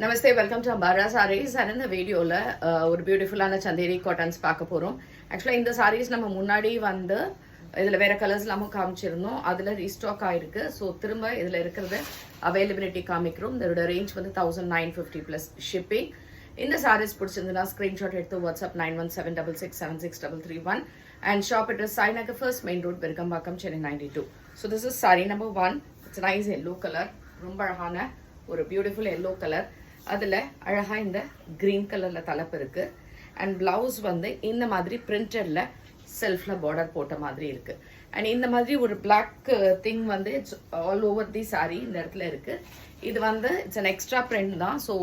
Namaste, welcome to Ambara saris. And இந்த வீடியோவில் ஒரு பியூட்டிஃபுல்லான சந்தேரி காட்டன்ஸ் பார்க்க போகிறோம். ஆக்சுவலாக இந்த சாரீஸ் நம்ம முன்னாடி வந்து இதில் வேறு கலர்ஸ் இல்லாமல் காமிச்சிருந்தோம். அதில் ரீஸ்டாக் ஆகிருக்கு. ஸோ திரும்ப இதில் இருக்கிறது அவைலபிலிட்டி காமிக்கிறோம். இதோட ரேஞ்ச் வந்து 1950 ப்ளஸ் ஷிப்பிங். இந்த சாரீஸ் பிடிச்சிருந்ததுன்னா ஸ்க்ரீன்ஷாட் எடுத்து WhatsApp 9176667331 and shop address Sainagar first main road Perukkambakkam Chennai 92. So this is saree number 1. It's nice yellow colour, ரொம்ப அழகான ஒரு பியூட்டிஃபுல் எல்லோ கலர். அதில் அழகாக இந்த க்ரீன் கலரில் தலைப்பு இருக்குது. அண்ட் ப்ளவுஸ் வந்து இந்த மாதிரி பிரிண்டடில் செல்ஃபில் பார்டர் போட்ட மாதிரி இருக்குது. அண்ட் இந்த மாதிரி ஒரு பிளாக் திங் வந்து it's all over the sari இந்த இடத்துல இருக்குது. இது வந்து இட்ஸ் அன் எக்ஸ்ட்ரா பிரிண்ட் தான். ஸோ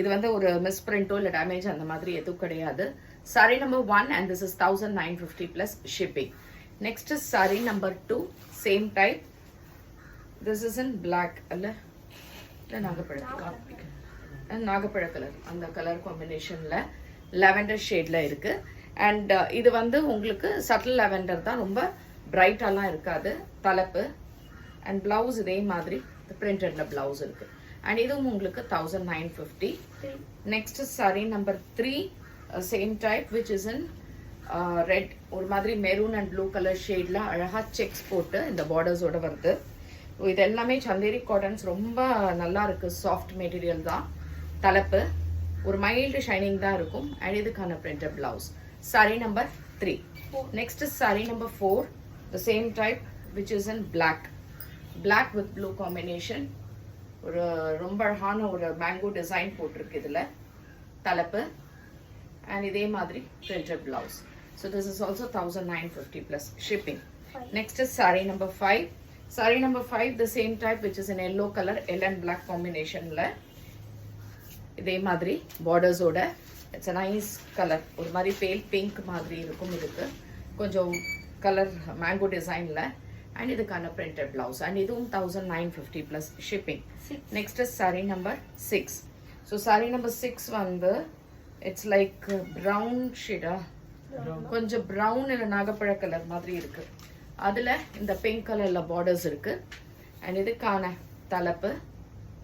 இது வந்து ஒரு மிஸ் பிரிண்டோ இல்லை டேமேஜ் அந்த மாதிரி எதுவும் கிடையாது. Sari number 1 and this is 1950 plus shipping. Next is sari number 2, same type. This is in black அல்ல நாகப்பழ கலர், அந்த கலர் காம்பினேஷனில் லெவெண்டர் ஷேடில் இருக்குது. அண்ட் இது வந்து உங்களுக்கு சட்டில் லெவெண்டர் தான், ரொம்ப பிரைட்டாலாம் இருக்காது தலைப்பு. அண்ட் ப்ளவுஸ் இதே மாதிரி பிரிண்டடில் ப்ளவுஸ் இருக்குது. அண்ட் இதுவும் உங்களுக்கு 1950. Next sari number 3, same type which is in red, ஒரு மாதிரி மெரூன் அண்ட் ப்ளூ கலர் ஷேடில் அழகாக செக்ஸ் போட்டு இந்த பார்டர்ஸோட வருது. இது எல்லாமே சந்தேரி காட்டன்ஸ், ரொம்ப நல்லா இருக்கு. சாஃப்ட் மெட்டீரியல் தான். தலைப்பு ஒரு மைல்டு ஷைனிங் தான் இருக்கும். அண்ட் இதுக்கான printed blouse. Sari number 3. Next sari number 4, the same type which is in black with blue combination. ஒரு ரொம்ப அழகான ஒரு மேங்கோ டிசைன் போட்டிருக்கு இதில் தலைப்பு. அண்ட் இதே மாதிரி printed blouse. So this is also 1950 plus shipping. Next is saree number 5. Saree number 5, the same type which is in yellow color, yellow and black combination la இதே மாதிரி borders ஓட. It's a nice color, ஒரு மாதிரி pale pink மாதிரி இருக்கும். இதுக்கு கொஞ்சம் colour mango டிசைன்ல. அண்ட் இதுக்கான printed blouse. அண்ட் இதுவும் 1950 plus shipping. Next is saree number 6. So saree number 6 வந்து it's like brown shade, கொஞ்சம் brown இல்ல நாகப்பழ கலர் மாதிரி இருக்கு. அதில் இந்த பிங்க் கலரில் பார்டர்ஸ் இருக்குது. அண்ட் இதுக்கான தலைப்பு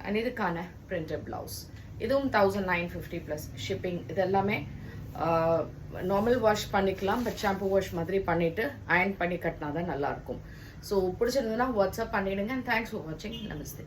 அண்ட் இதுக்கான பிரிண்டட் ப்ளவுஸ். இதுவும் 1950 ப்ளஸ் ஷிப்பிங். இது எல்லாமே நார்மல் வாஷ் பண்ணிக்கலாம், பட் ஷாம்பு வாஷ் மாதிரி பண்ணிவிட்டு அயர்ன் பண்ணி கட்டினா தான் நல்லாயிருக்கும். ஸோ பிடிச்சிருந்ததுன்னா வாட்ஸ்அப் பண்ணிவிடுங்க. அண்ட் தேங்க்ஸ் ஃபார் வாட்சிங். நமஸ்தே.